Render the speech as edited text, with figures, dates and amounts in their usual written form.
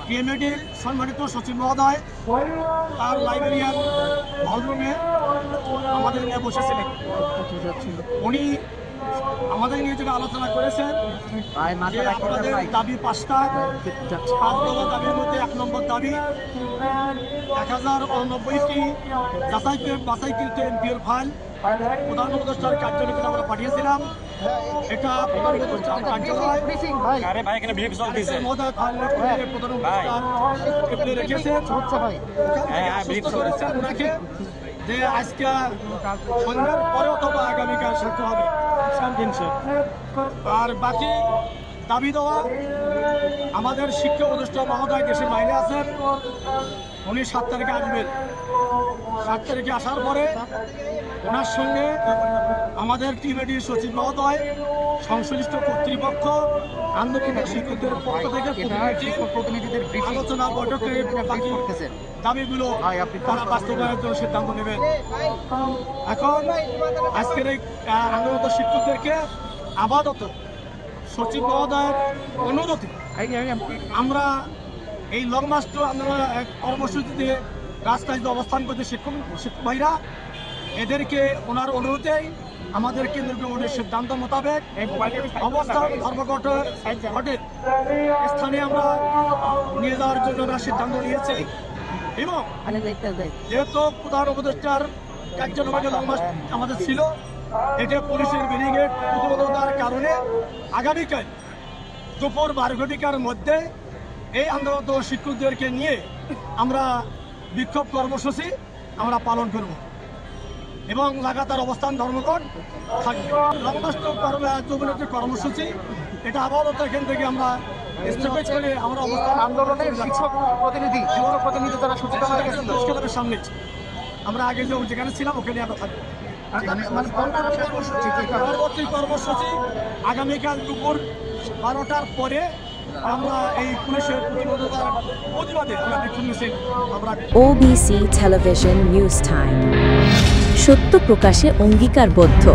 টিএমএডির সম্মানিত সচিব মহোদয় তার লাইব্রেরিয়ান হলরুমে আমাদের নিয়ে বসেছিলেন। উনি আমাদের নিয়ে যেটা আলোচনা করেছেন যে আমাদের দাবি 5টা, 5 দফা দাবির মধ্যে 1 নম্বর দাবি 1089টি বাছাইকৃত এমপির ফাইল প্রধান উপদেষ্টার কার্যালয়ে আমরা পাঠিয়েছিলাম। এটা প্রধান উপদেষ্টার কার্যালয় মহোদয় ফাইল করে প্রধান উপদেষ্টা রেখেছেন ওনাকে যে আজকে সন্ধ্যার পরে অথবা আগামীকাল সাথে হবে। আর বাকি দাবি দেওয়া আমাদের শিক্ষা উপদেষ্টা মহোদয় দেশের বাইরে আছেন, উনি 7 তারিখে আসবেন। 7 তারিখে আসার পরে ওনার সঙ্গে আমাদের টিএমএডির সচিব মহোদয়, সংশ্লিষ্ট কর্তৃপক্ষ, আন্দোলনের শিক্ষকদের পক্ষ থেকে প্রতিনিধিদের আলোচনা বৈঠকে বাকি দাবিগুলো তারা বাস্তবায়নের জন্য সিদ্ধান্ত নেবেন। এখন আজকের এই আন্দোলনরত শিক্ষকদেরকে আপাতত সচিব মহোদয়ের অনুরোধে আমরা এই লং মার্চ আন্দোলন কর্মসূচিতে রাস্তায় যে অবস্থান করছে শিক্ষক ভাইরা, এদেরকে ওনার অনুরোধেই আমাদের কেন্দ্রীয় কমিটির সিদ্ধান্ত মোতাবেক অবস্থান ধর্মঘটের স্থানে আমরা নিয়ে যাওয়ার জন্য সিদ্ধান্ত নিয়েছি। এবং যেহেতু প্রধান উপদেষ্টার কার্যালয়ে লং মার্চ আমাদের ছিল, এটা পুলিশের ব্যারিকেড প্রতিবদ্ধতার কারণে আগামীকাল দুপুর 12 ঘটিকার মধ্যে এই আন্দোলনরত শিক্ষকদেরকে নিয়ে আমরা বিক্ষোভ কর্মসূচি আমরা পালন করব এবং লাগাতার অবস্থান ধর্মঘট থাকবে। লং মার্চ যে কর্মসূচি এটা আপাতত এখান থেকে আমরা স্টপেজ করে আমরা অবস্থান আন্দোলনের শিক্ষক প্রতিনিধি তারা সূচিত সামনে আমরা আগে যেখানে ছিলাম ওখানে আমরা থাকবো। পরবর্তী কর্মসূচি আগামীকাল দুপুর 12টার পরে আমরা এই পুলিশের প্রতিবাদে আমরা OBC টেলিভিশন নিউজ টাইম, সত্য প্রকাশে অঙ্গীকারবদ্ধ।